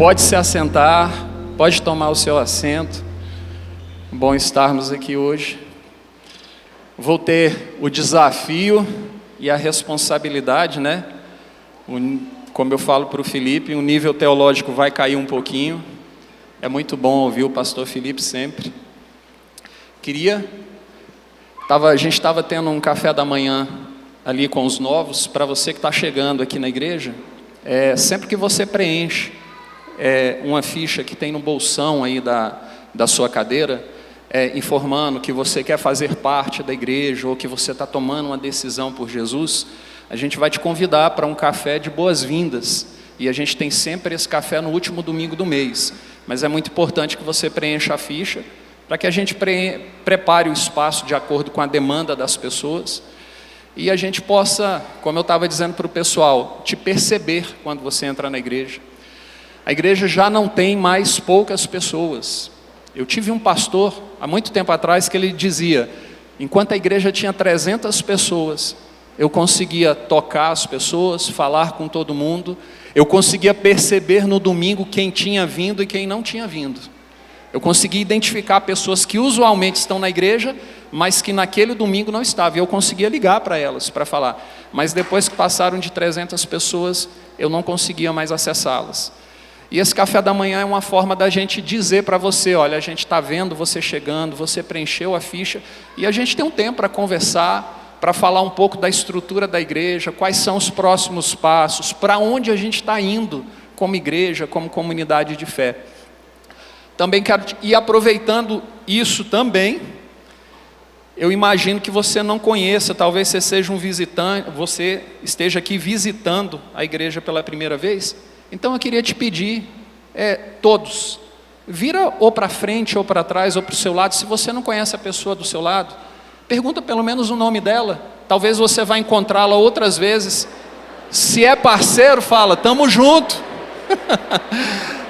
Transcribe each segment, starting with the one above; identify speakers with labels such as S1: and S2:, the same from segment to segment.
S1: Pode se assentar, pode tomar o seu assento. Bom estarmos aqui hoje. Vou ter o desafio e a responsabilidade, né? Como eu falo para o Felipe, o nível teológico vai cair um pouquinho. É muito bom ouvir o pastor Felipe sempre. A gente estava tendo um café da manhã ali com os novos. Para você que está chegando aqui na igreja, sempre que você preenche uma ficha que tem no bolsão aí da sua cadeira, informando que você quer fazer parte da igreja ou que você está tomando uma decisão por Jesus, a gente vai te convidar para um café de boas-vindas. E a gente tem sempre esse café no último domingo do mês. Mas é muito importante que você preencha a ficha para que a gente prepare o espaço de acordo com a demanda das pessoas e a gente possa, como eu estava dizendo para o pessoal, te perceber quando você entra na igreja. A igreja já não tem mais poucas pessoas. Eu tive um pastor, há muito tempo atrás, que ele dizia, enquanto a igreja tinha 300 pessoas, eu conseguia tocar as pessoas, falar com todo mundo, eu conseguia perceber no domingo quem tinha vindo e quem não tinha vindo. Eu conseguia identificar pessoas que usualmente estão na igreja, mas que naquele domingo não estavam. E eu conseguia ligar para elas para falar. Mas depois que passaram de 300 pessoas, eu não conseguia mais acessá-las. E esse café da manhã é uma forma da gente dizer para você, olha, a gente está vendo você chegando, você preencheu a ficha, e a gente tem um tempo para conversar, para falar um pouco da estrutura da igreja, quais são os próximos passos, para onde a gente está indo como igreja, como comunidade de fé. Também quero ir aproveitando isso também. Eu imagino que você não conheça, talvez você seja um visitante, você esteja aqui visitando a igreja pela primeira vez. Então eu queria te pedir, todos, vira ou para frente ou para trás ou para o seu lado. Se você não conhece a pessoa do seu lado, pergunta pelo menos o nome dela. Talvez você vá encontrá-la outras vezes. Se é parceiro, fala, tamo junto.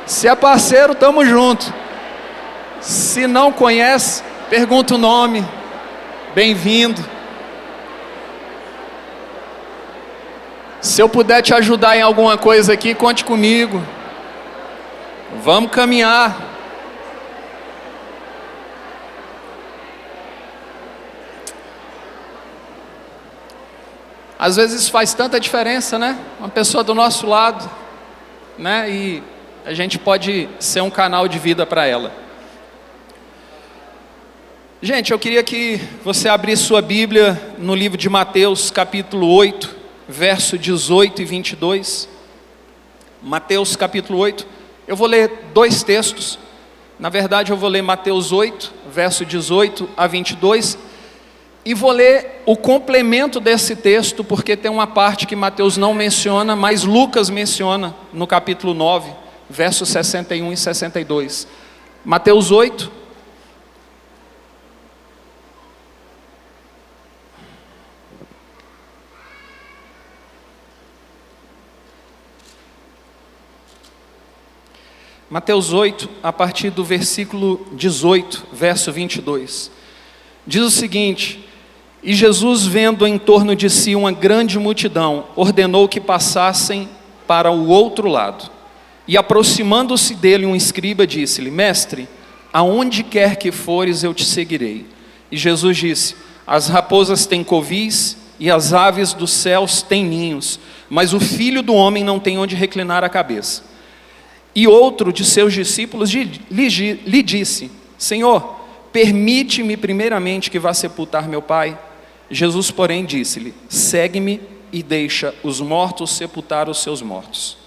S1: Se é parceiro, tamo junto. Se não conhece, pergunta o nome. Bem-vindo. Se eu puder te ajudar em alguma coisa aqui, conte comigo. Vamos caminhar. Às vezes faz tanta diferença, né? Uma pessoa do nosso lado, né? E a gente pode ser um canal de vida para ela. Gente, eu queria que você abrisse sua Bíblia no livro de Mateus, capítulo 8, verso 18 e 22. Mateus, capítulo 8. Eu vou ler dois textos. Na verdade, eu vou ler Mateus 8, verso 18 a 22. E vou ler o complemento desse texto, porque tem uma parte que Mateus não menciona, mas Lucas menciona no capítulo 9, versos 61 e 62. Mateus 8. Mateus 8, a partir do versículo 18, verso 22. Diz o seguinte: E Jesus, vendo em torno de si uma grande multidão, ordenou que passassem para o outro lado. E aproximando-se dele um escriba, disse-lhe: Mestre, aonde quer que fores, eu te seguirei. E Jesus disse: As raposas têm covis e as aves dos céus têm ninhos, mas o Filho do Homem não tem onde reclinar a cabeça. E outro de seus discípulos lhe disse: Senhor, permite-me primeiramente que vá sepultar meu pai. Jesus, porém, disse-lhe: Segue-me e deixa os mortos sepultar os seus mortos.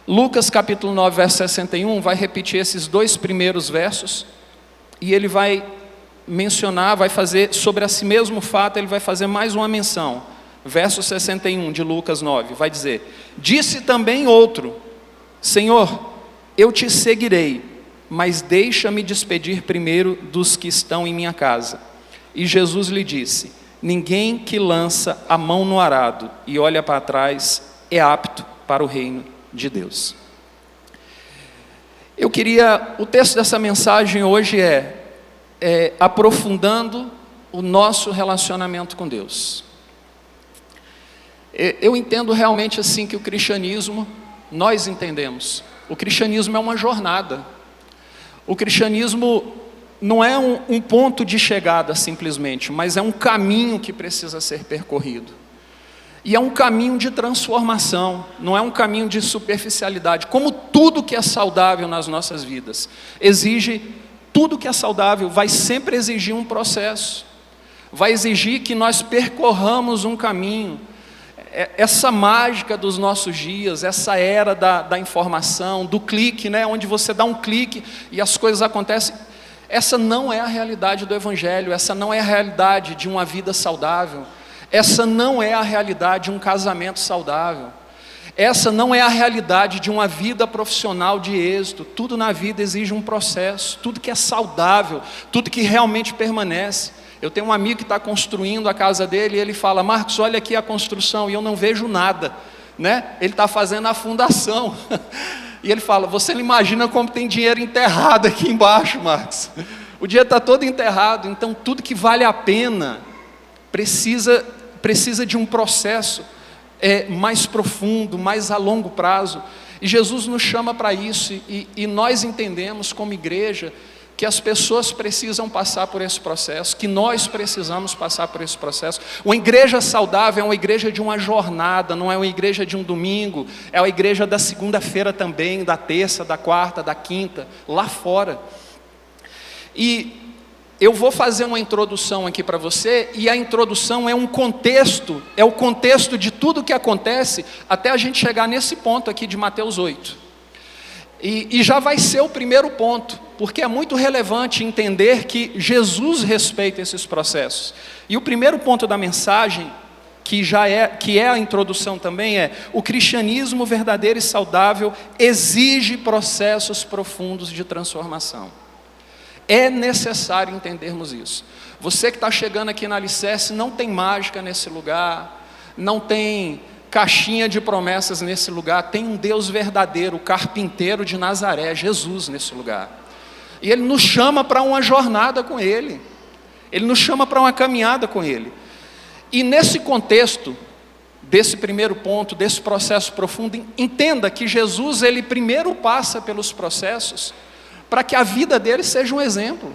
S1: Lucas capítulo 9, verso 61, vai repetir esses dois primeiros versos, e ele vai mencionar, vai fazer sobre esse mesmo fato, ele vai fazer mais uma menção. Verso 61 de Lucas 9, vai dizer: Disse também outro: Senhor, eu te seguirei, mas deixa-me despedir primeiro dos que estão em minha casa. E Jesus lhe disse: Ninguém que lança a mão no arado e olha para trás é apto para o reino de Deus. O texto dessa mensagem hoje é aprofundando o nosso relacionamento com Deus. Eu entendo realmente assim que o cristianismo, nós entendemos, O cristianismo é uma jornada. O cristianismo não é um ponto de chegada simplesmente, mas é um caminho que precisa ser percorrido. E é um caminho de transformação, não é um caminho de superficialidade. Como tudo que é saudável nas nossas vidas, tudo que é saudável vai sempre exigir um processo. Vai exigir que nós percorramos um caminho. Essa mágica dos nossos dias, essa era da informação, do clique, né, onde você dá um clique e as coisas acontecem, essa não é a realidade do Evangelho, essa não é a realidade de uma vida saudável, essa não é a realidade de um casamento saudável, essa não é a realidade de uma vida profissional de êxito. Tudo na vida exige um processo, tudo que é saudável, tudo que realmente permanece. Eu tenho um amigo que está construindo a casa dele e ele fala: Marcos, olha aqui a construção, e eu não vejo nada, né? Ele está fazendo a fundação, e ele fala: você não imagina como tem dinheiro enterrado aqui embaixo, Marcos, o dinheiro está todo enterrado. Então tudo que vale a pena precisa de um processo mais profundo, mais a longo prazo, e Jesus nos chama para isso, e nós entendemos como igreja que as pessoas precisam passar por esse processo, que nós precisamos passar por esse processo. Uma igreja saudável é uma igreja de uma jornada, não é uma igreja de um domingo, é uma igreja da segunda-feira também, da terça, da quarta, da quinta, lá fora. E eu vou fazer uma introdução aqui para você, e a introdução é um contexto, é o contexto de tudo o que acontece, até a gente chegar nesse ponto aqui de Mateus 8. E já vai ser o primeiro ponto, porque é muito relevante entender que Jesus respeita esses processos. E o primeiro ponto da mensagem, que é a introdução também, é: o cristianismo verdadeiro e saudável exige processos profundos de transformação. É necessário entendermos isso. Você que está chegando aqui na Alicerce, não tem mágica nesse lugar, não tem caixinha de promessas nesse lugar, tem um Deus verdadeiro, o carpinteiro de Nazaré, Jesus, nesse lugar. E Ele nos chama para uma jornada com Ele, Ele nos chama para uma caminhada com Ele. E nesse contexto, desse primeiro ponto, desse processo profundo, entenda que Jesus, Ele primeiro passa pelos processos, para que a vida dele seja um exemplo,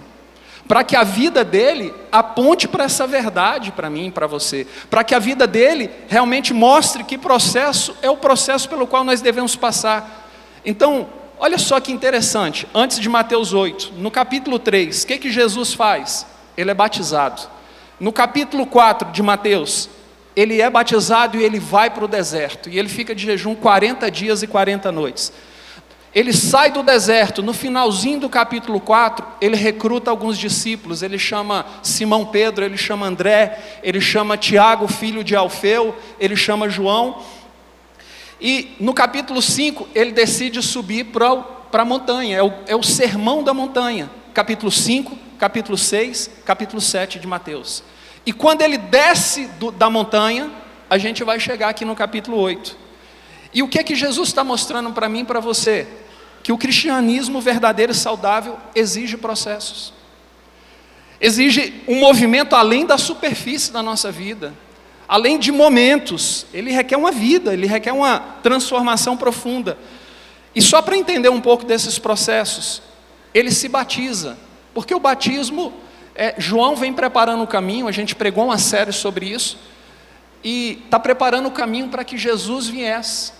S1: para que a vida dele aponte para essa verdade para mim e para você, para que a vida dele realmente mostre que processo é o processo pelo qual nós devemos passar. Então, olha só que interessante, antes de Mateus 8, no capítulo 3, o que Jesus faz? Ele é batizado. No capítulo 4 de Mateus, ele é batizado e ele vai para o deserto, e ele fica de jejum 40 dias e 40 noites. Ele sai do deserto, no finalzinho do capítulo 4, ele recruta alguns discípulos, ele chama Simão Pedro, ele chama André, ele chama Tiago, filho de Alfeu, ele chama João, e no capítulo 5, ele decide subir para a montanha, é o sermão da montanha, capítulo 5, capítulo 6, capítulo 7 de Mateus. E quando ele desce da montanha, a gente vai chegar aqui no capítulo 8. E o que é que Jesus está mostrando para mim e para você? Que o cristianismo verdadeiro e saudável exige processos. Exige um movimento além da superfície da nossa vida. Além de momentos. Ele requer uma vida, ele requer uma transformação profunda. E só para entender um pouco desses processos, ele se batiza. Porque o batismo, João vem preparando o caminho, a gente pregou uma série sobre isso, e está preparando o caminho para que Jesus viesse.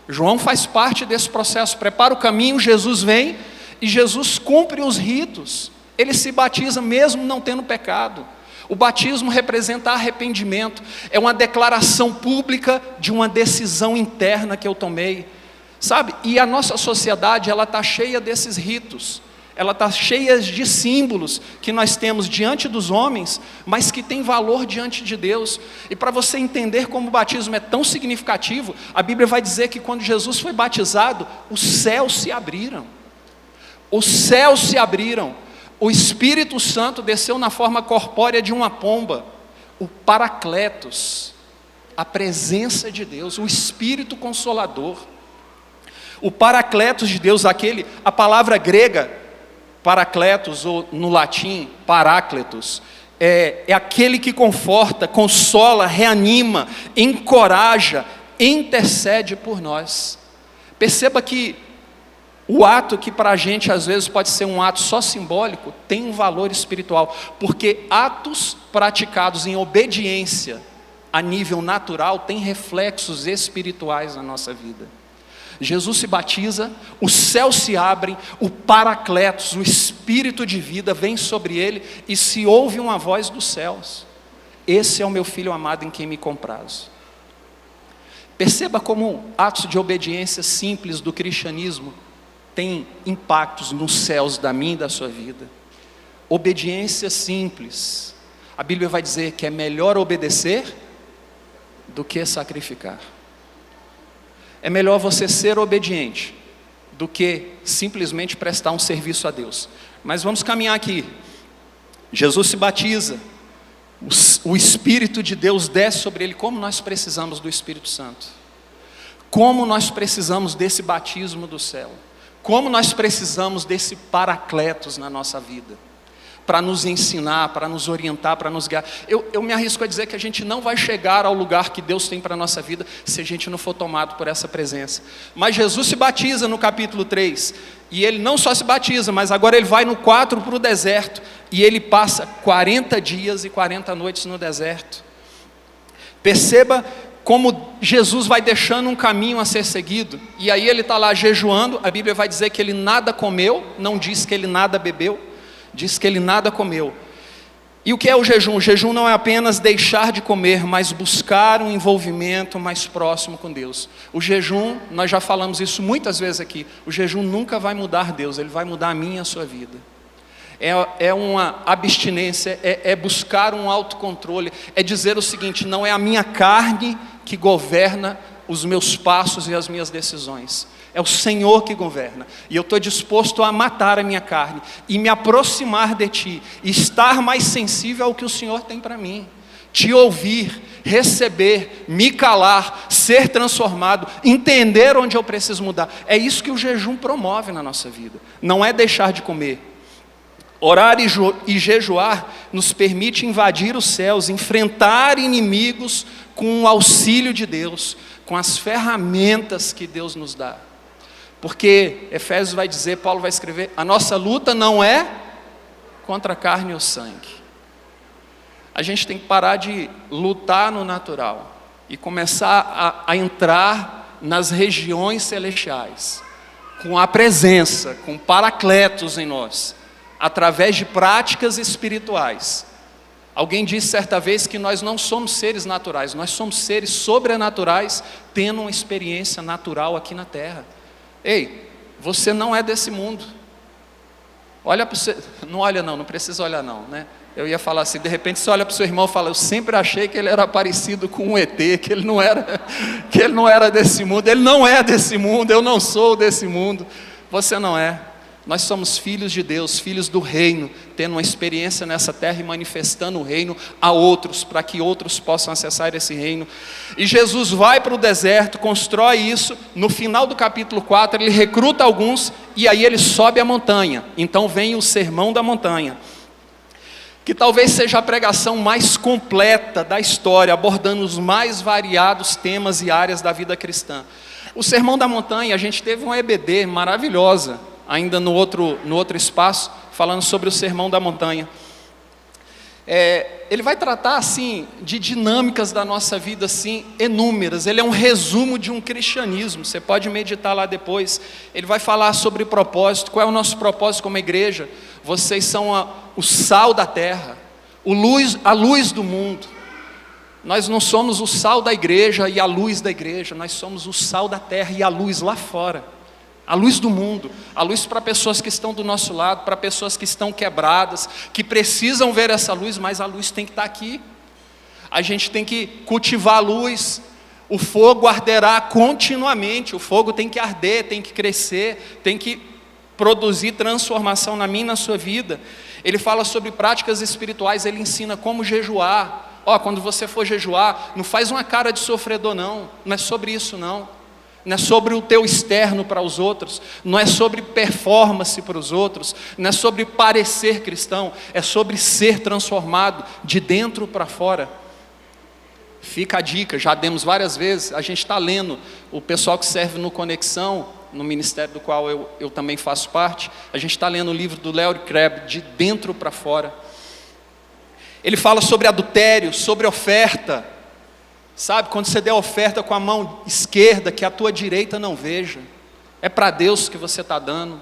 S1: João faz parte desse processo, prepara o caminho, Jesus vem, e Jesus cumpre os ritos, ele se batiza mesmo não tendo pecado. O batismo representa arrependimento, é uma declaração pública de uma decisão interna que eu tomei, sabe? E a nossa sociedade, ela está cheia desses ritos, ela está cheia de símbolos que nós temos diante dos homens, mas que tem valor diante de Deus. E para você entender como o batismo é tão significativo, a Bíblia vai dizer que quando Jesus foi batizado, os céus se abriram. Os céus se abriram. O Espírito Santo desceu na forma corpórea de uma pomba. O Paracletos, a presença de Deus, o Espírito Consolador. O Paracletos de Deus, a palavra grega, Paracletos, ou no latim, Parácletos, é aquele que conforta, consola, reanima, encoraja, intercede por nós. Perceba que O ato que para a gente às vezes pode ser um ato só simbólico, tem um valor espiritual, porque atos praticados em obediência a nível natural têm reflexos espirituais na nossa vida. Jesus se batiza, os céus se abrem, o Paracletos, o Espírito de vida vem sobre ele e se ouve uma voz dos céus: esse é o meu filho amado em quem me comprazo. Perceba como atos de obediência simples do cristianismo têm impactos nos céus da minha e da sua vida. Obediência simples. A Bíblia vai dizer que é melhor obedecer do que sacrificar. É melhor você ser obediente do que simplesmente prestar um serviço a Deus. Mas vamos caminhar aqui. Jesus se batiza, o Espírito de Deus desce sobre ele. Como nós precisamos do Espírito Santo. Como nós precisamos desse batismo do céu. Como nós precisamos desse Paracletos na nossa vida, para nos ensinar, para nos orientar, para nos guiar. Eu me arrisco a dizer que a gente não vai chegar ao lugar que Deus tem para a nossa vida, se a gente não for tomado por essa presença. Mas Jesus se batiza no capítulo 3, e ele não só se batiza, mas agora ele vai no 4 para o deserto, e ele passa 40 dias e 40 noites no deserto. Perceba como Jesus vai deixando um caminho a ser seguido, e aí ele está lá jejuando. A Bíblia vai dizer que ele nada comeu, não diz que ele nada bebeu, diz que ele nada comeu. E o que é o jejum? O jejum não é apenas deixar de comer, mas buscar um envolvimento mais próximo com Deus. O jejum, nós já falamos isso muitas vezes aqui, o jejum nunca vai mudar Deus, ele vai mudar a minha e a sua vida. É uma abstinência, é buscar um autocontrole, é dizer o seguinte: não é a minha carne que governa os meus passos e as minhas decisões, é o Senhor que governa, e eu estou disposto a matar a minha carne, e me aproximar de Ti, e estar mais sensível ao que o Senhor tem para mim, Te ouvir, receber, me calar, ser transformado, entender onde eu preciso mudar. É isso que o jejum promove na nossa vida, não é deixar de comer. Orar e jejuar nos permite invadir os céus, enfrentar inimigos com o auxílio de Deus, com as ferramentas que Deus nos dá. Porque Efésios vai dizer, Paulo vai escrever, a nossa luta não é contra a carne ou sangue. A gente tem que parar de lutar no natural e começar a entrar nas regiões celestiais, com a presença, com Paracletos em nós, através de práticas espirituais. Alguém disse certa vez que nós não somos seres naturais, nós somos seres sobrenaturais, tendo uma experiência natural aqui na terra. Ei, você não é desse mundo. Olha para você, não olha não precisa olhar não, né? Eu ia falar assim, de repente você olha para o seu irmão e fala: eu sempre achei que ele era parecido com um ET, que ele não era desse mundo. Ele não é desse mundo, eu não sou desse mundo. Você não é. Nós somos filhos de Deus, filhos do reino, tendo uma experiência nessa terra e manifestando o reino a outros, para que outros possam acessar esse reino. E Jesus vai para o deserto, constrói isso. No final do capítulo 4, ele recruta alguns, e aí ele sobe a montanha. Então vem o Sermão da Montanha, que talvez seja a pregação mais completa da história, abordando os mais variados temas e áreas da vida cristã. O Sermão da Montanha, a gente teve uma EBD maravilhosa, ainda no outro espaço, falando sobre o Sermão da Montanha. Ele vai tratar assim de dinâmicas da nossa vida assim inúmeras. Ele é um resumo de um cristianismo. Você pode meditar lá depois. Ele vai falar sobre propósito. Qual é o nosso propósito como igreja? Vocês são o sal da terra, a luz do mundo. Nós não somos o sal da igreja e a luz da igreja. Nós somos o sal da terra e a luz lá fora. A luz do mundo, a luz para pessoas que estão do nosso lado, para pessoas que estão quebradas, que precisam ver essa luz, mas a luz tem que estar aqui. A gente tem que cultivar a luz, o fogo arderá continuamente, o fogo tem que arder, tem que crescer, tem que produzir transformação na minha e na sua vida. Ele fala sobre práticas espirituais, ele ensina como jejuar. Quando você for jejuar, não faz uma cara de sofredor não é sobre isso não. Não é sobre o teu externo para os outros, não é sobre performance para os outros, não é sobre parecer cristão, é sobre ser transformado de dentro para fora. Fica a dica, já demos várias vezes, a gente está lendo, o pessoal que serve no Conexão, no ministério do qual eu também faço parte. A gente está lendo o livro do Larry Crabb, De Dentro para Fora. Ele fala sobre adultério, sobre oferta. Sabe, quando você der a oferta com a mão esquerda, que a tua direita não veja. É para Deus que você está dando.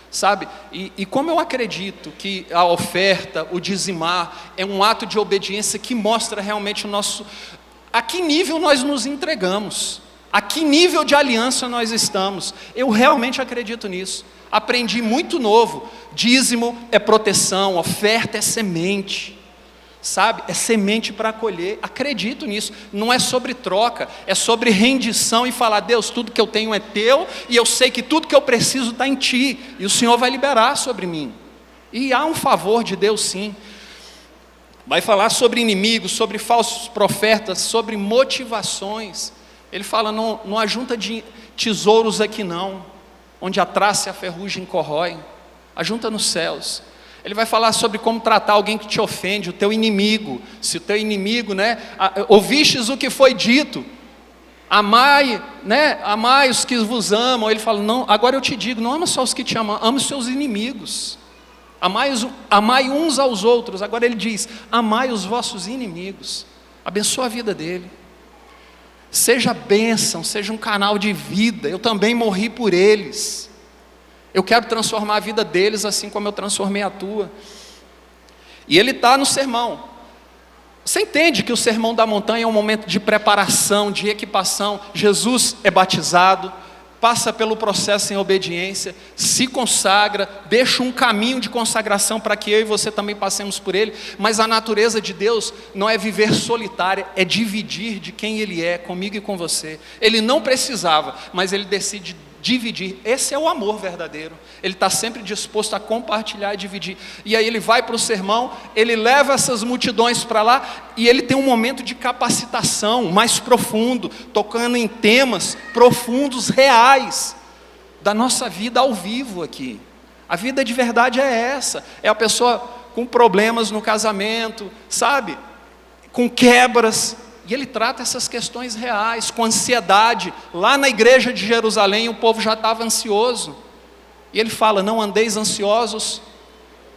S1: Sabe, e como eu acredito que a oferta, o dizimar, é um ato de obediência que mostra realmente a que nível nós nos entregamos, a que nível de aliança nós estamos. Eu realmente acredito nisso. Aprendi muito novo, dízimo é proteção, oferta é semente. Sabe, é semente para colher. Acredito nisso. Não é sobre troca, é sobre rendição e falar: Deus, tudo que eu tenho é teu, e eu sei que tudo que eu preciso está em ti, e o Senhor vai liberar sobre mim. E há um favor de Deus, sim. Vai falar sobre inimigos, sobre falsos profetas, sobre motivações. Ele fala: não ajunta de tesouros aqui não, onde a traça e a ferrugem corroem. Ajunta nos céus. Ele vai falar sobre como tratar alguém que te ofende, o teu inimigo. Se o teu inimigo, ouvistes o que foi dito, amai os que vos amam. Ele fala: não, agora eu te digo, não ama só os que te amam, ama os seus inimigos. Amai uns aos outros. Agora ele diz: amai os vossos inimigos. Abençoa a vida dele. Seja bênção, seja um canal de vida. Eu também morri por eles. Eu quero transformar a vida deles assim como eu transformei a tua. E ele está no sermão. Você entende que o sermão da montanha é um momento de preparação, de equipação. Jesus é batizado, passa pelo processo em obediência, se consagra, deixa um caminho de consagração para que eu e você também passemos por ele. Mas a natureza de Deus não é viver solitária, é dividir de quem ele é, comigo e com você. Ele não precisava, mas ele decide dividir. Esse é o amor verdadeiro. Ele está sempre disposto a compartilhar e dividir. E aí ele vai para o sermão, ele leva essas multidões para lá, e ele tem um momento de capacitação mais profundo, tocando em temas profundos, reais, da nossa vida ao vivo aqui. A vida de verdade é essa. É a pessoa com problemas no casamento, sabe? Com quebras. E ele trata essas questões reais, com ansiedade. Lá na igreja de Jerusalém, o povo já estava ansioso. E ele fala: não andeis ansiosos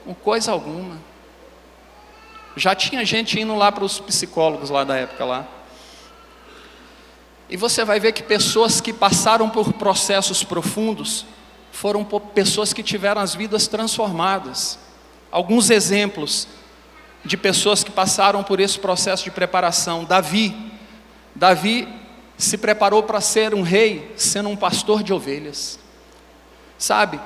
S1: com coisa alguma. Já tinha gente indo lá para os psicólogos lá da época lá. E você vai ver que pessoas que passaram por processos profundos, foram pessoas que tiveram as vidas transformadas. Alguns exemplos de pessoas que passaram por esse processo de preparação. Davi se preparou para ser um rei, sendo um pastor de ovelhas. Sabe,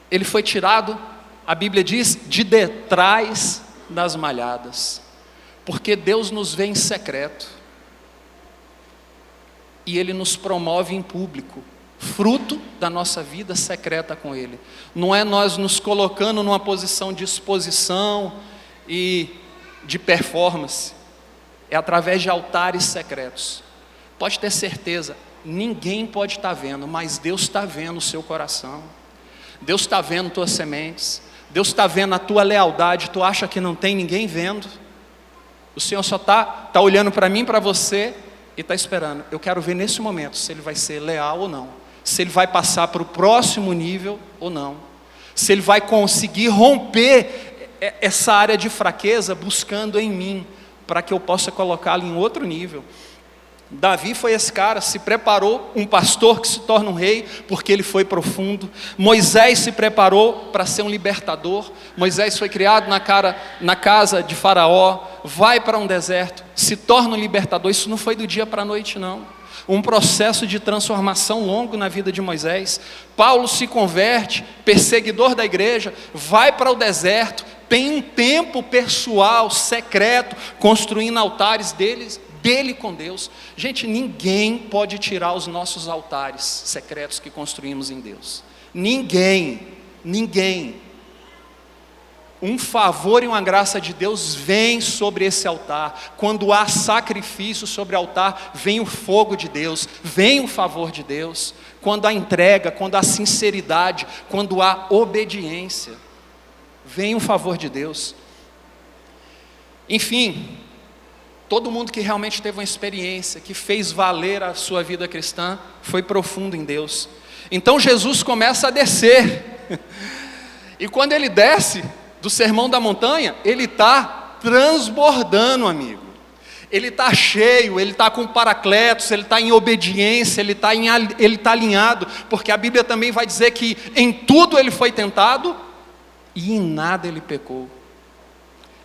S1: ele foi tirado, a Bíblia diz, de detrás das malhadas, porque Deus nos vê em secreto, e Ele nos promove em público, fruto da nossa vida secreta com Ele. Não é nós nos colocando numa posição de exposição e de performance, é através de altares secretos. Pode ter certeza, ninguém pode estar vendo, mas Deus está vendo o seu coração, Deus está vendo tuas sementes, Deus está vendo a tua lealdade. Tu acha que não tem ninguém vendo? O Senhor só está olhando para mim, para você, e está esperando. Eu quero ver nesse momento se ele vai ser leal ou não, se ele vai passar para o próximo nível ou não, se ele vai conseguir romper essa área de fraqueza buscando em mim, para que eu possa colocá-lo em outro nível. Davi foi esse cara, se preparou, um pastor que se torna um rei, porque ele foi profundo. Moisés se preparou para ser um libertador. Moisés foi criado na casa de Faraó, vai para um deserto, se torna um libertador. Isso não foi do dia para a noite, não. Um processo de transformação longo na vida de Moisés. Paulo se converte, perseguidor da igreja, vai para o deserto, tem um tempo pessoal, secreto, construindo altares dele com Deus. Gente, ninguém pode tirar os nossos altares secretos que construímos em Deus. Ninguém. Um favor e uma graça de Deus vem sobre esse altar. Quando há sacrifício sobre o altar, vem o fogo de Deus, vem o favor de Deus. Quando há entrega, quando há sinceridade, quando há obediência, vem o favor de Deus. Enfim, Todo mundo que realmente teve uma experiência, que fez valer a sua vida cristã, foi profundo em Deus. Então Jesus começa a descer. E quando ele desce do Sermão da Montanha, ele está transbordando, amigo. Ele está cheio, ele está com paracletos, ele está em obediência, ele está alinhado, porque a Bíblia também vai dizer que em tudo ele foi tentado e em nada ele pecou.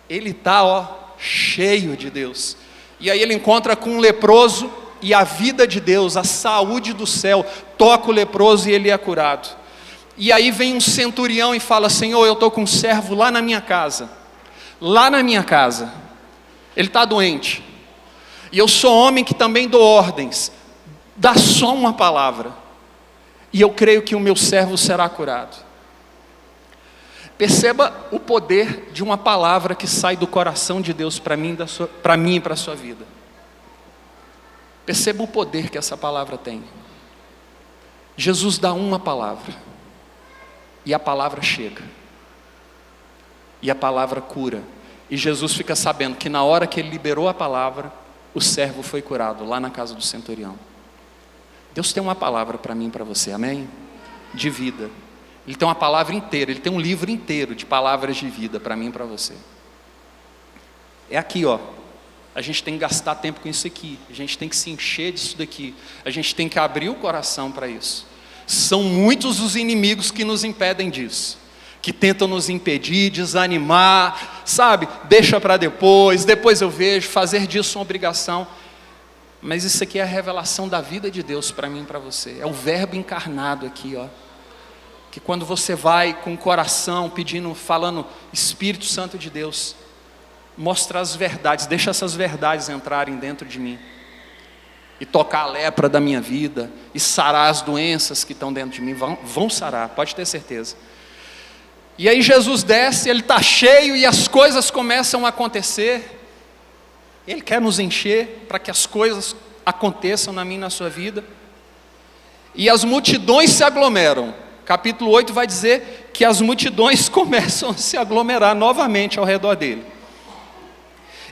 S1: Ele está, cheio de Deus. E aí ele encontra com um leproso e a vida de Deus, a saúde do céu, toca o leproso e ele é curado. E aí vem um centurião e fala: Senhor, eu estou com um servo lá na minha casa, ele está doente, e eu sou homem que também dou ordens, dá só uma palavra, e eu creio que o meu servo será curado. Perceba o poder de uma palavra que sai do coração de Deus para mim e para a sua vida. Perceba o poder que essa palavra tem. Jesus dá uma palavra, e a palavra chega, e a palavra cura, e Jesus fica sabendo que na hora que ele liberou a palavra, o servo foi curado, lá na casa do centurião. Deus tem uma palavra para mim e para você, amém? De vida. Ele tem uma palavra inteira, ele tem um livro inteiro de palavras de vida para mim e para você. É aqui, a gente tem que gastar tempo com isso aqui, a gente tem que se encher disso daqui, a gente tem que abrir o coração para isso. São muitos os inimigos que nos impedem disso, que tentam nos impedir, desanimar, sabe? Deixa para depois eu vejo, fazer disso uma obrigação. Mas isso aqui é a revelação da vida de Deus para mim e para você. É o verbo encarnado aqui, que quando você vai com o coração pedindo, falando, Espírito Santo de Deus, mostra as verdades, deixa essas verdades entrarem dentro de mim, e tocar a lepra da minha vida, e sarar as doenças que estão dentro de mim, vão sarar, pode ter certeza. E aí Jesus desce, ele está cheio, e as coisas começam a acontecer. Ele quer nos encher, para que as coisas aconteçam na minha e na sua vida. E as multidões se aglomeram. Capítulo 8 vai dizer que as multidões começam a se aglomerar novamente ao redor dele.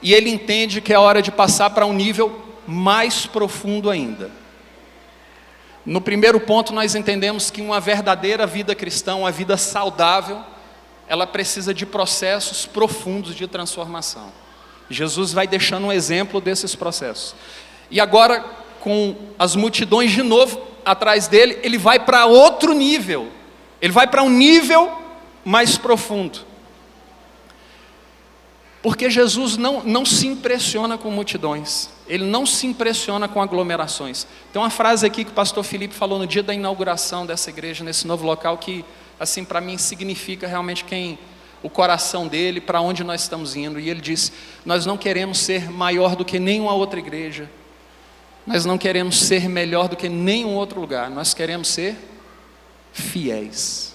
S1: E ele entende que é hora de passar para um nível mais profundo ainda. No primeiro ponto nós entendemos que uma verdadeira vida cristã, uma vida saudável, ela precisa de processos profundos de transformação. Jesus vai deixando um exemplo desses processos. E agora, com as multidões de novo atrás dele, ele vai para outro nível. Ele vai para um nível mais profundo. Porque Jesus não se impressiona com multidões. Ele não se impressiona com aglomerações. Tem uma frase aqui que o pastor Felipe falou no dia da inauguração dessa igreja, nesse novo local, que assim para mim significa realmente o coração dele, para onde nós estamos indo. E ele disse: nós não queremos ser maior do que nenhuma outra igreja, nós não queremos ser melhor do que nenhum outro lugar, nós queremos ser fiéis.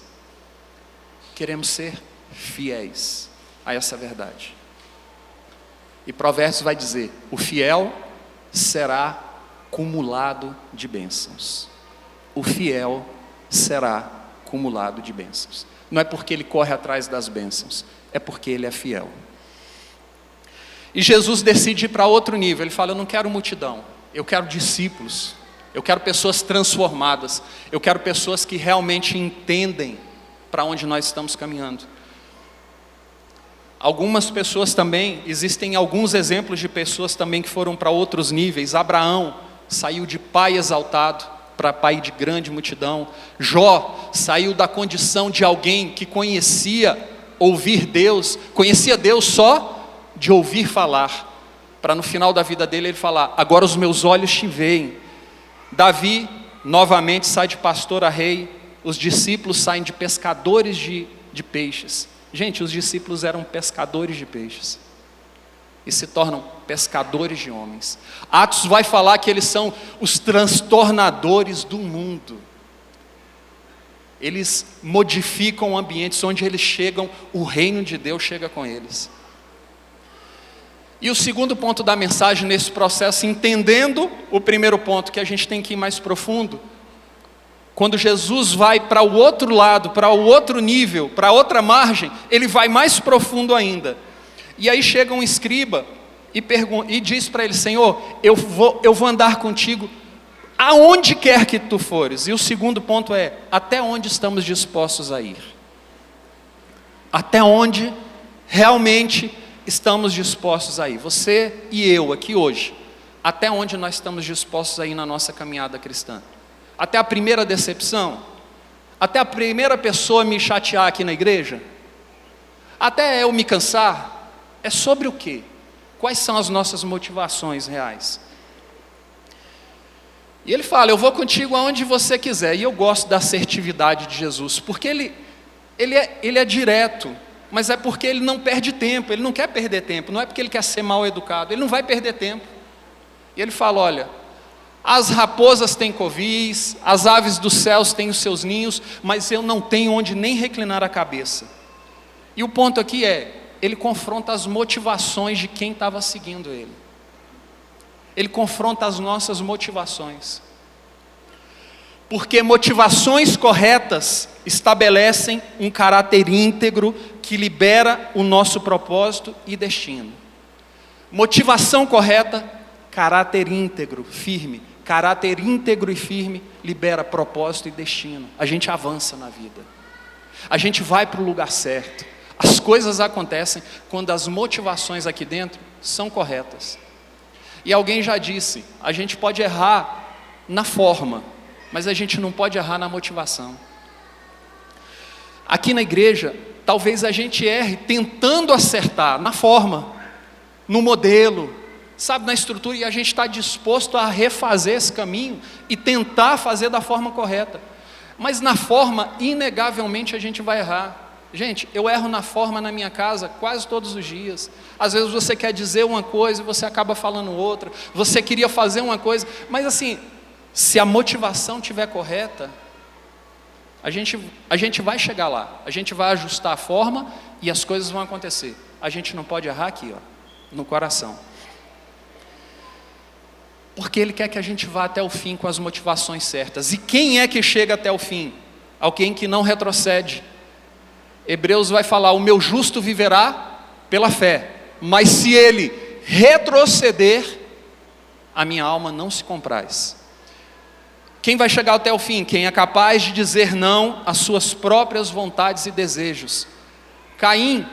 S1: Queremos ser fiéis a essa verdade. E Provérbios vai dizer: o fiel será cumulado de bênçãos. O fiel será cumulado de bênçãos. Não é porque ele corre atrás das bênçãos, é porque ele é fiel. E Jesus decide ir para outro nível. Ele fala: eu não quero multidão, eu quero discípulos, eu quero pessoas transformadas, eu quero pessoas que realmente entendem para onde nós estamos caminhando. Algumas pessoas também, existem alguns exemplos de pessoas também que foram para outros níveis. Abraão saiu de pai exaltado para pai de grande multidão. Jó saiu da condição de alguém que conhecia Deus só de ouvir falar, para no final da vida dele ele falar: agora os meus olhos te veem. Davi novamente sai de pastor a rei. Os discípulos saem de pescadores de peixes. Gente, os discípulos eram pescadores de peixes e se tornam pescadores de homens. Atos vai falar que eles são os transtornadores do mundo. Eles modificam ambientes onde eles chegam, o reino de Deus chega com eles. E o segundo ponto da mensagem nesse processo, entendendo o primeiro ponto, que a gente tem que ir mais profundo, quando Jesus vai para o outro lado, para o outro nível, para outra margem, ele vai mais profundo ainda. E aí chega um escriba e diz para ele: Senhor, eu vou andar contigo aonde quer que tu fores. E o segundo ponto é: até onde estamos dispostos a ir? Até onde realmente estamos dispostos a ir? Você e eu aqui hoje, até onde nós estamos dispostos a ir na nossa caminhada cristã? Até a primeira decepção? Até a primeira pessoa me chatear aqui na igreja? Até eu me cansar? É sobre o quê? Quais são as nossas motivações reais? E ele fala: eu vou contigo aonde você quiser. E eu gosto da assertividade de Jesus, porque ele é direto, mas é porque ele não perde tempo, ele não quer perder tempo, não é porque ele quer ser mal educado, ele não vai perder tempo. E ele fala: olha, as raposas têm covis, as aves dos céus têm os seus ninhos, mas eu não tenho onde nem reclinar a cabeça. E o ponto aqui é, ele confronta as motivações de quem estava seguindo ele. Ele confronta as nossas motivações. Porque motivações corretas estabelecem um caráter íntegro que libera o nosso propósito e destino. Motivação correta, caráter íntegro, firme. Caráter íntegro e firme libera propósito e destino. A gente avança na vida. A gente vai para o lugar certo. As coisas acontecem quando as motivações aqui dentro são corretas. E alguém já disse, a gente pode errar na forma, mas a gente não pode errar na motivação. Aqui na igreja, talvez a gente erre tentando acertar na forma, no modelo, sabe, na estrutura, e a gente está disposto a refazer esse caminho e tentar fazer da forma correta. Mas na forma, inegavelmente, a gente vai errar. Gente, eu erro na forma na minha casa quase todos os dias. Às vezes você quer dizer uma coisa e você acaba falando outra. Você queria fazer uma coisa, mas assim, se a motivação estiver correta, a gente vai chegar lá. A gente vai ajustar a forma e as coisas vão acontecer. A gente não pode errar aqui, ó, no coração. Porque Ele quer que a gente vá até o fim com as motivações certas. E quem é que chega até o fim? Alguém que não retrocede. Hebreus vai falar: o meu justo viverá pela fé, mas se ele retroceder, a minha alma não se compraz. Quem vai chegar até o fim? Quem é capaz de dizer não às suas próprias vontades e desejos. Caim,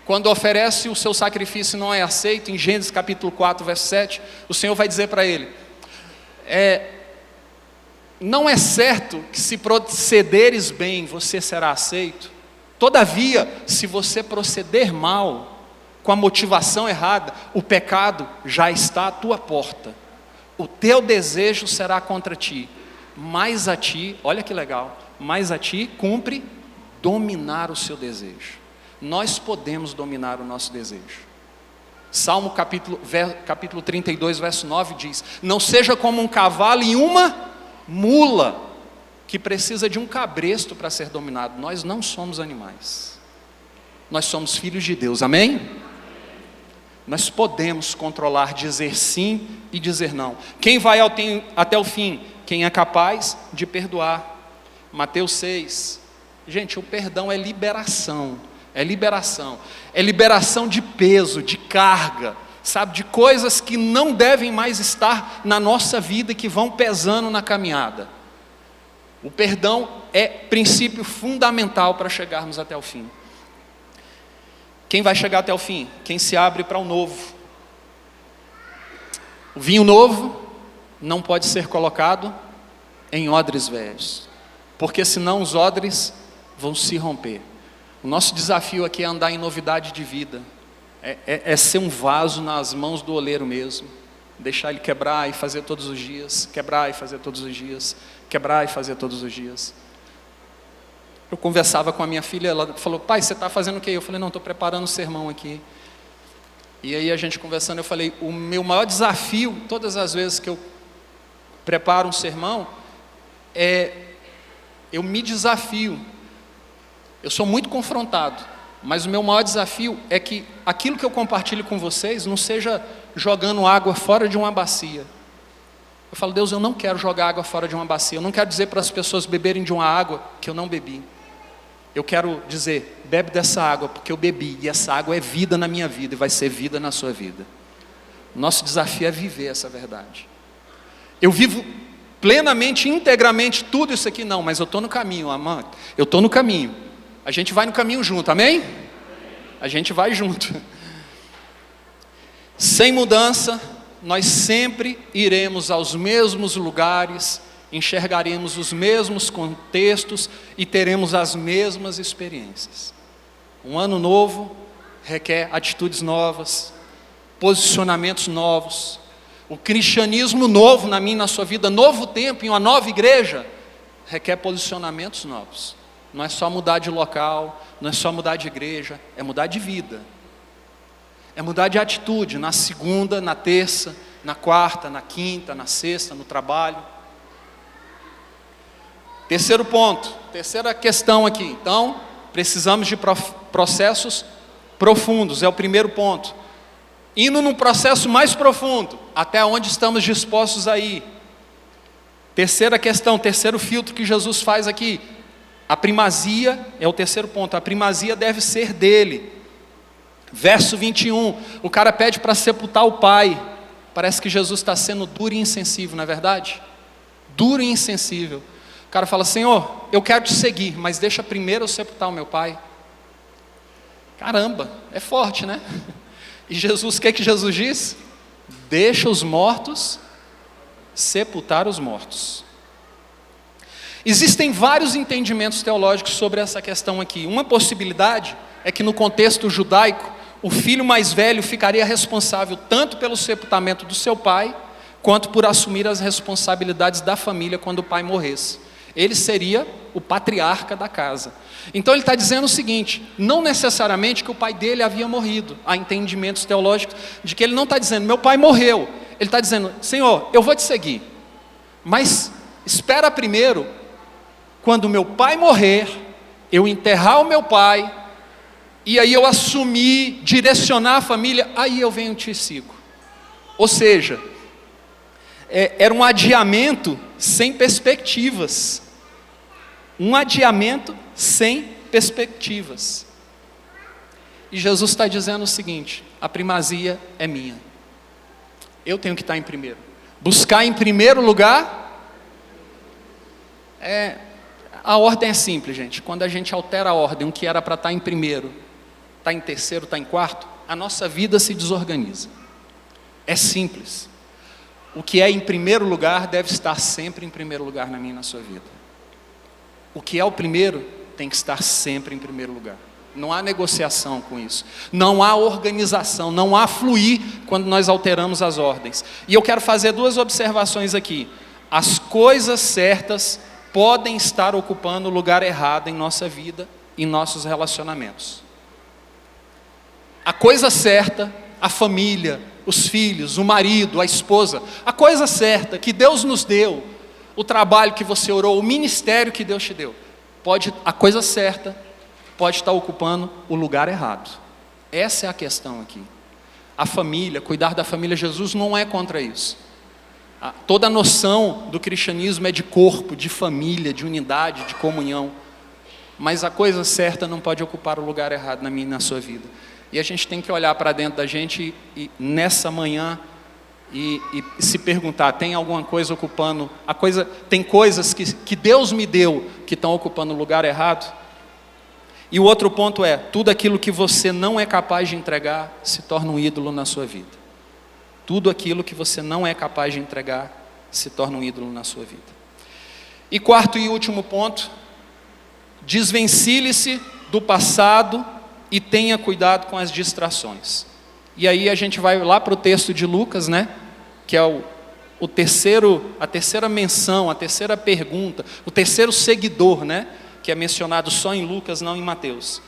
S1: quando oferece o seu sacrifício e não é aceito, em Gênesis capítulo 4, verso 7, o Senhor vai dizer para ele: não é certo que se procederes bem, você será aceito. Todavia, se você proceder mal, com a motivação errada, o pecado já está à tua porta. O teu desejo será contra ti, mas a ti, olha que legal, mas a ti cumpre dominar o seu desejo. Nós podemos dominar o nosso desejo. Salmo capítulo 32, verso 9 diz: não seja como um cavalo e uma mula, que precisa de um cabresto para ser dominado. Nós não somos animais. Nós somos filhos de Deus, amém? Nós podemos controlar, dizer sim e dizer não. Quem vai até o fim? Quem é capaz de perdoar. Mateus 6. Gente, o perdão é liberação. É liberação. É liberação de peso, de carga, sabe? De coisas que não devem mais estar na nossa vida e que vão pesando na caminhada. O perdão é princípio fundamental para chegarmos até o fim. Quem vai chegar até o fim? Quem se abre para o novo. O vinho novo não pode ser colocado em odres velhos, porque senão os odres vão se romper. O nosso desafio aqui é andar em novidade de vida, é ser um vaso nas mãos do oleiro mesmo, deixar ele quebrar e fazer todos os dias, quebrar e fazer todos os dias, quebrar e fazer todos os dias. Eu conversava com a minha filha, ela falou: pai, você está fazendo o quê? Eu falei: não, estou preparando um sermão aqui. E aí a gente conversando, eu falei: o meu maior desafio, todas as vezes que eu preparo um sermão, eu me desafio. Eu sou muito confrontado, mas o meu maior desafio é que aquilo que eu compartilho com vocês não seja jogando água fora de uma bacia. Eu falo: Deus, eu não quero jogar água fora de uma bacia. Eu não quero dizer para as pessoas beberem de uma água que eu não bebi. Eu quero dizer: bebe dessa água porque eu bebi, e essa água é vida na minha vida e vai ser vida na sua vida. Nosso desafio é viver essa verdade. Eu vivo plenamente, integramente tudo isso aqui, não, mas eu estou no caminho, amado. Eu estou no caminho. A gente vai no caminho junto, amém? A gente vai junto. Sem mudança, nós sempre iremos aos mesmos lugares, enxergaremos os mesmos contextos e teremos as mesmas experiências. Um ano novo requer atitudes novas, posicionamentos novos. O cristianismo novo na minha e na sua vida, novo tempo, em uma nova igreja, requer posicionamentos novos. Não é só mudar de local, não é só mudar de igreja, é mudar de vida. É mudar de atitude, na segunda, na terça, na quarta, na quinta, na sexta, no trabalho. Terceiro ponto, terceira questão aqui. Então, precisamos de processos profundos, é o primeiro ponto. Indo num processo mais profundo, até onde estamos dispostos a ir. Terceira questão, terceiro filtro que Jesus faz aqui. A primazia, é o terceiro ponto, a primazia deve ser dele. Verso 21, o cara pede para sepultar o pai. Parece que Jesus está sendo duro e insensível, não é verdade? Duro e insensível. O cara fala, Senhor, eu quero te seguir, mas deixa primeiro eu sepultar o meu pai. Caramba, é forte, né? E Jesus, o que é que Jesus diz? Deixa os mortos sepultar os mortos. Existem vários entendimentos teológicos sobre essa questão aqui. Uma possibilidade é que no contexto judaico, o filho mais velho ficaria responsável tanto pelo sepultamento do seu pai, quanto por assumir as responsabilidades da família quando o pai morresse. Ele seria o patriarca da casa. Então ele está dizendo o seguinte, não necessariamente que o pai dele havia morrido. Há entendimentos teológicos de que ele não está dizendo, meu pai morreu. Ele está dizendo, Senhor, eu vou te seguir, mas espera primeiro, quando meu pai morrer, eu enterrar o meu pai, e aí eu assumir, direcionar a família, aí eu venho e te sigo. Ou seja, era um adiamento sem perspectivas. Um adiamento sem perspectivas. E Jesus está dizendo o seguinte, a primazia é minha. Eu tenho que estar em primeiro. Buscar em primeiro lugar, a ordem é simples, gente. Quando a gente altera a ordem, o que era para estar em primeiro, está em terceiro, está em quarto, a nossa vida se desorganiza. É simples. O que é em primeiro lugar deve estar sempre em primeiro lugar na minha e na sua vida. O que é o primeiro tem que estar sempre em primeiro lugar. Não há negociação com isso. Não há organização, não há fluir quando nós alteramos as ordens. E eu quero fazer duas observações aqui. As coisas certas podem estar ocupando o lugar errado em nossa vida, em nossos relacionamentos. A coisa certa, a família, os filhos, o marido, a esposa, a coisa certa que Deus nos deu, o trabalho que você orou, o ministério que Deus te deu, a coisa certa pode estar ocupando o lugar errado. Essa é a questão aqui. A família, cuidar da família, Jesus não é contra isso. Toda a noção do cristianismo é de corpo, de família, de unidade, de comunhão. Mas a coisa certa não pode ocupar o lugar errado na minha e na sua vida. E a gente tem que olhar para dentro da gente e nessa manhã e se perguntar, tem alguma coisa ocupando, tem coisas que Deus me deu que estão ocupando o lugar errado? E o outro ponto é, tudo aquilo que você não é capaz de entregar se torna um ídolo na sua vida. Tudo aquilo que você não é capaz de entregar se torna um ídolo na sua vida. E quarto e último ponto, desvencilhe-se do passado e tenha cuidado com as distrações. E aí a gente vai lá para o texto de Lucas, né? Que é a terceira menção, a terceira pergunta, o terceiro seguidor, né? Que é mencionado só em Lucas, não em Mateus.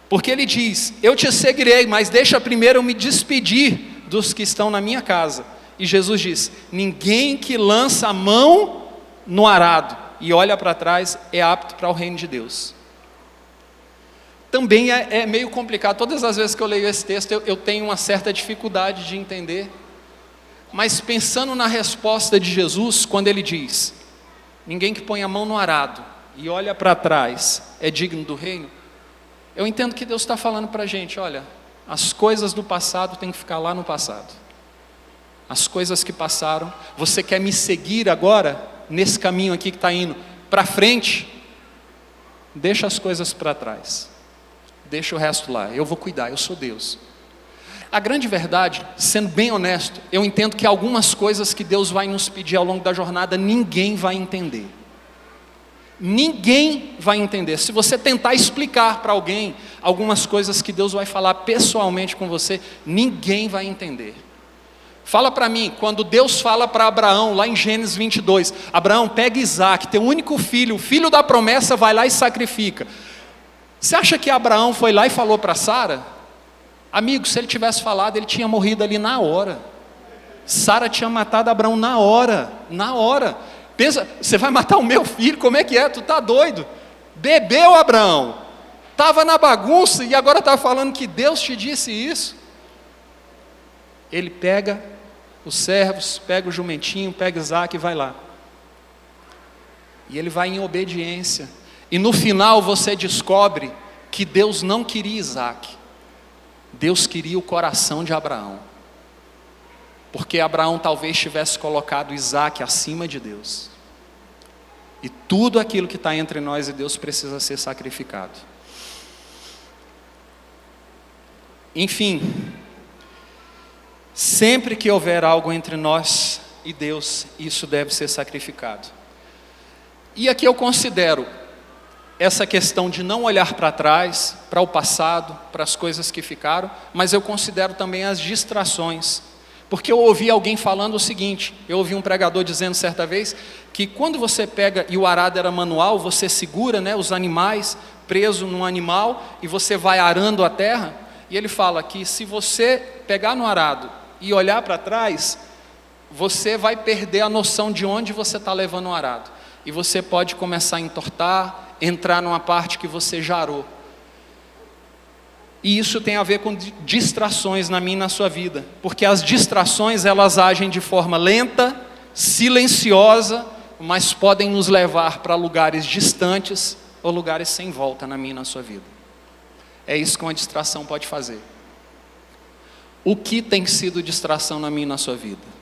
S1: Porque ele diz, eu te seguirei, mas deixa primeiro eu me despedir dos que estão na minha casa. E Jesus diz, ninguém que lança a mão no arado e olha para trás é apto para o reino de Deus. Também é meio complicado, todas as vezes que eu leio esse texto eu tenho uma certa dificuldade de entender, mas pensando na resposta de Jesus, quando ele diz, ninguém que põe a mão no arado e olha para trás é digno do reino, eu entendo que Deus está falando para a gente, olha, as coisas do passado têm que ficar lá no passado, as coisas que passaram. Você quer me seguir agora, nesse caminho aqui que está indo para frente? Deixa as coisas para trás. Deixa o resto lá, eu vou cuidar, eu sou Deus. A grande verdade, sendo bem honesto, eu entendo que algumas coisas que Deus vai nos pedir ao longo da jornada, ninguém vai entender. Ninguém vai entender. Se você tentar explicar para alguém algumas coisas que Deus vai falar pessoalmente com você, ninguém vai entender. Fala para mim, quando Deus fala para Abraão, lá em Gênesis 22, Abraão, pega Isaac, teu único filho, o filho da promessa, vai lá e sacrifica. Você acha que Abraão foi lá e falou para Sara? Amigo, se ele tivesse falado, ele tinha morrido ali na hora. Sara tinha matado Abraão na hora. Pensa, você vai matar o meu filho, como é que é? Tu tá doido? Bebeu, Abraão. Estava na bagunça e agora está falando que Deus te disse isso. Ele pega os servos, pega o jumentinho, pega Isaac e vai lá. E ele vai em obediência. E no final você descobre que Deus não queria Isaac. Deus queria o coração de Abraão. Porque Abraão talvez tivesse colocado Isaac acima de Deus. E tudo aquilo que está entre nós e Deus precisa ser sacrificado. Enfim, sempre que houver algo entre nós e Deus, isso deve ser sacrificado. E aqui eu considero essa questão de não olhar para trás, para o passado, para as coisas que ficaram, mas eu considero também as distrações. Porque eu ouvi alguém falando o seguinte, eu ouvi um pregador dizendo certa vez, que quando você pega, e o arado era manual, você segura, né, os animais preso num animal, e você vai arando a terra, e ele fala que se você pegar no arado e olhar para trás, você vai perder a noção de onde você está levando o arado. E você pode começar a entortar, entrar numa parte que você já arou. E isso tem a ver com distrações na minha e na sua vida. Porque as distrações, elas agem de forma lenta, silenciosa, mas podem nos levar para lugares distantes ou lugares sem volta na minha e na sua vida. É isso que uma distração pode fazer. O que tem sido distração na minha e na sua vida?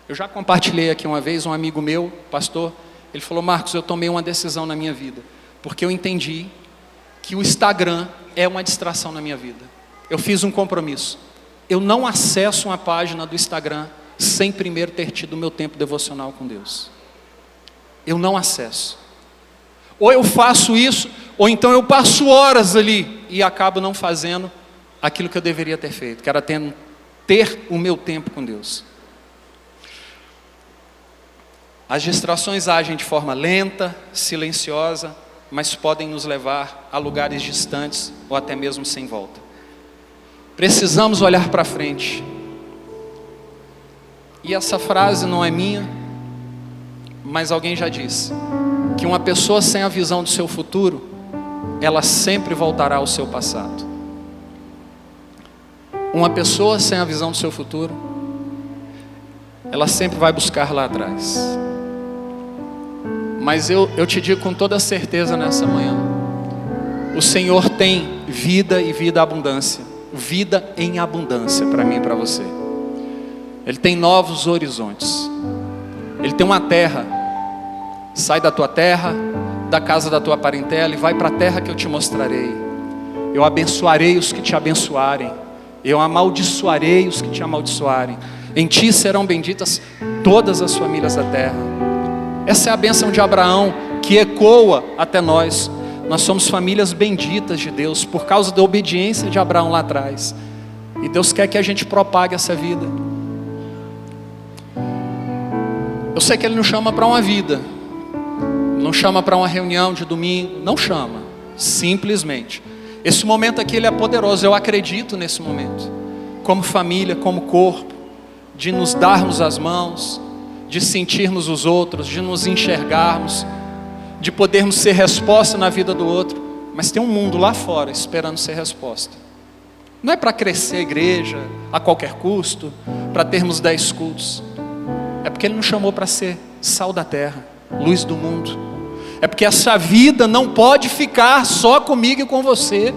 S1: Eu já compartilhei aqui uma vez, um amigo meu, pastor, ele falou: Marcos, eu tomei uma decisão na minha vida, porque eu entendi que o Instagram é uma distração na minha vida. Eu fiz um compromisso. Eu não acesso uma página do Instagram sem primeiro ter tido o meu tempo devocional com Deus. Eu não acesso. Ou eu faço isso, ou então eu passo horas ali e acabo não fazendo aquilo que eu deveria ter feito, que era ter o meu tempo com Deus. As distrações agem de forma lenta, silenciosa, mas podem nos levar a lugares distantes ou até mesmo sem volta. Precisamos olhar para frente. E essa frase não é minha, mas alguém já disse que uma pessoa sem a visão do seu futuro, ela sempre voltará ao seu passado. Uma pessoa sem a visão do seu futuro, ela sempre vai buscar lá atrás. Mas eu te digo com toda certeza nessa manhã, o Senhor tem vida e vida abundância, vida em abundância para mim e para você. Ele tem novos horizontes. Ele tem uma terra. Sai da tua terra, da casa da tua parentela e vai para a terra que eu te mostrarei. Eu abençoarei os que te abençoarem, eu amaldiçoarei os que te amaldiçoarem. Em ti serão benditas todas as famílias da terra. Essa é a bênção de Abraão que ecoa até nós. Nós somos famílias benditas de Deus por causa da obediência de Abraão lá atrás. E Deus quer que a gente propague essa vida. Eu sei que Ele não chama para uma vida, não chama para uma reunião de domingo, não chama, simplesmente. Esse momento aqui Ele é poderoso, eu acredito nesse momento. Como família, como corpo, de nos darmos as mãos, de sentirmos os outros, de nos enxergarmos, de podermos ser resposta na vida do outro. Mas tem um mundo lá fora esperando ser resposta. Não é para crescer a igreja a qualquer custo, para termos 10 cultos. É porque Ele nos chamou para ser sal da terra, luz do mundo. É porque essa vida não pode ficar só comigo e com você.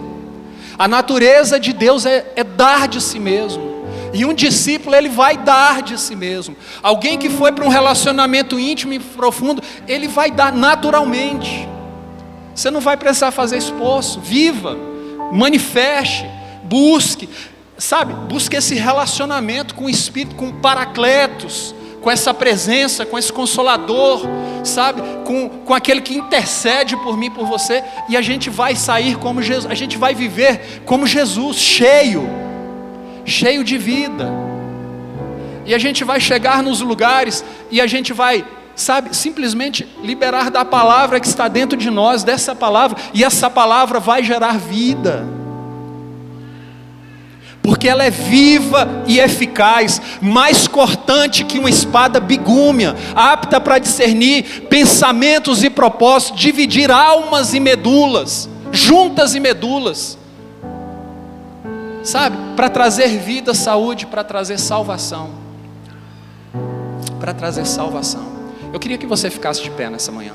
S1: A natureza de Deus é dar de si mesmo. E um discípulo, ele vai dar de si mesmo. Alguém que foi para um relacionamento íntimo e profundo, ele vai dar naturalmente. Você não vai precisar fazer esforço. Viva, manifeste, busque, sabe? Busque esse relacionamento com o Espírito, com o Paracletos, com essa presença, com esse Consolador, sabe? Com aquele que intercede por mim, por você. E a gente vai sair como Jesus, a gente vai viver como Jesus, cheio de vida. E a gente vai chegar nos lugares e a gente vai, sabe, simplesmente liberar da palavra que está dentro de nós, dessa palavra, e essa palavra vai gerar vida, porque ela é viva e eficaz, mais cortante que uma espada bigúmia, apta para discernir pensamentos e propósitos, dividir almas e medulas, juntas e medulas, sabe, para trazer vida, saúde, para trazer salvação, Eu queria que você ficasse de pé nessa manhã.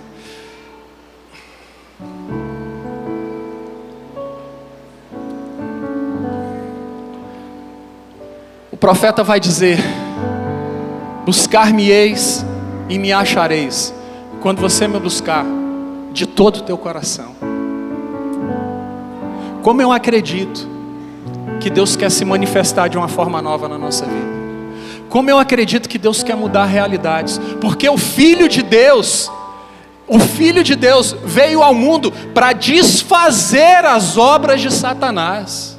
S1: O profeta vai dizer: buscar-me-eis e me achareis, quando você me buscar de todo o teu coração. Como eu acredito que Deus quer se manifestar de uma forma nova na nossa vida. Como eu acredito que Deus quer mudar realidades. Porque o Filho de Deus veio ao mundo para desfazer as obras de Satanás.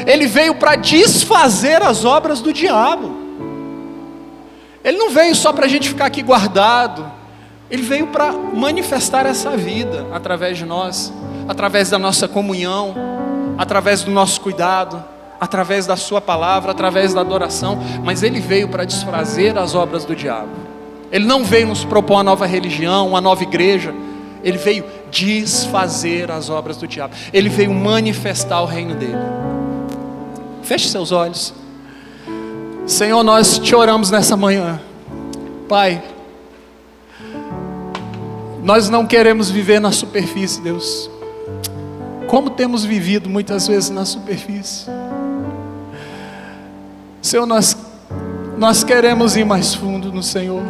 S1: Ele veio para desfazer as obras do diabo. Ele não veio só para a gente ficar aqui guardado. Ele veio para manifestar essa vida através de nós, através da nossa comunhão, através do nosso cuidado, através da sua palavra, através da adoração. Mas Ele veio para desfazer as obras do diabo. Ele não veio nos propor uma nova religião, uma nova igreja. Ele veio desfazer as obras do diabo. Ele veio manifestar o reino dele. Feche seus olhos. Senhor, nós te oramos nessa manhã. Pai, nós não queremos viver na superfície, Deus, como temos vivido muitas vezes na superfície. Senhor, nós queremos ir mais fundo no Senhor.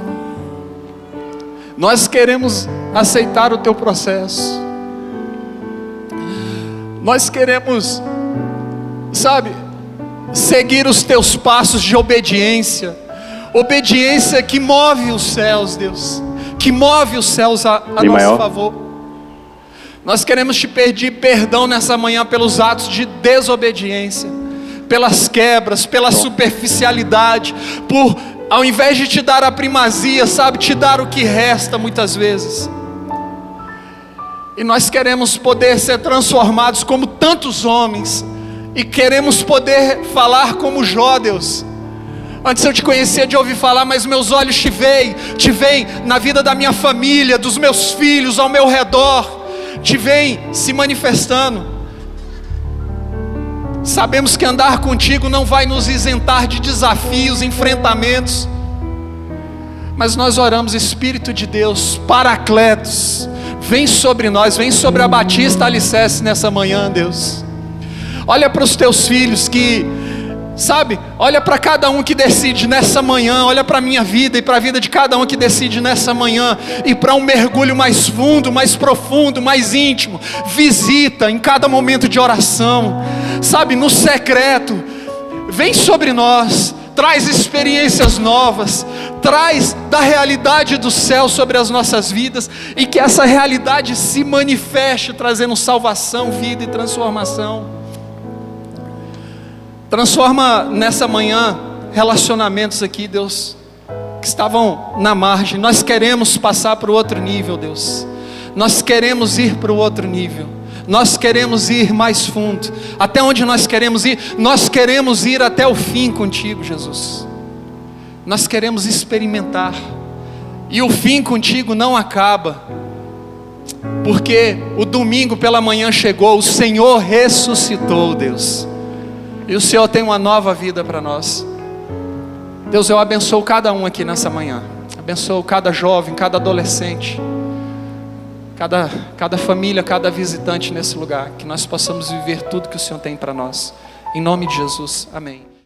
S1: Nós queremos aceitar o teu processo. Nós queremos, sabe, seguir os teus passos de obediência. Obediência que move os céus, Deus, que move os céus a nosso favor. Nós queremos te pedir perdão nessa manhã pelos atos de desobediência, pelas quebras, pela superficialidade, por, ao invés de te dar a primazia, sabe, te dar o que resta muitas vezes. E nós queremos poder ser transformados como tantos homens, e queremos poder falar como Jó, Deus. Antes eu te conhecia de ouvir falar, mas meus olhos te veem na vida da minha família, dos meus filhos ao meu redor, te veem se manifestando. Sabemos que andar contigo não vai nos isentar de desafios, enfrentamentos, mas nós oramos, Espírito de Deus, Paracletos, vem sobre nós, vem sobre a Batista Alicerce nessa manhã, Deus. Olha para os teus filhos que, sabe, olha para cada um que decide nessa manhã, olha para a minha vida e para a vida de cada um que decide nessa manhã, e para um mergulho mais fundo, mais profundo, mais íntimo. Visita em cada momento de oração, sabe, no secreto, vem sobre nós, traz experiências novas, traz da realidade do céu sobre as nossas vidas, e que essa realidade se manifeste, trazendo salvação, vida e transformação. Transforma nessa manhã relacionamentos aqui, Deus, que estavam na margem. Nós queremos passar para o outro nível, Deus. Nós queremos ir para o outro nível. Nós queremos ir mais fundo. Até onde nós queremos ir? Nós queremos ir até o fim contigo, Jesus. Nós queremos experimentar. E o fim contigo não acaba, porque o domingo pela manhã chegou, o Senhor ressuscitou, Deus. E o Senhor tem uma nova vida para nós. Deus, eu abençoo cada um aqui nessa manhã. Abençoo cada jovem, cada adolescente, cada família, cada visitante nesse lugar. Que nós possamos viver tudo que o Senhor tem para nós. Em nome de Jesus, amém.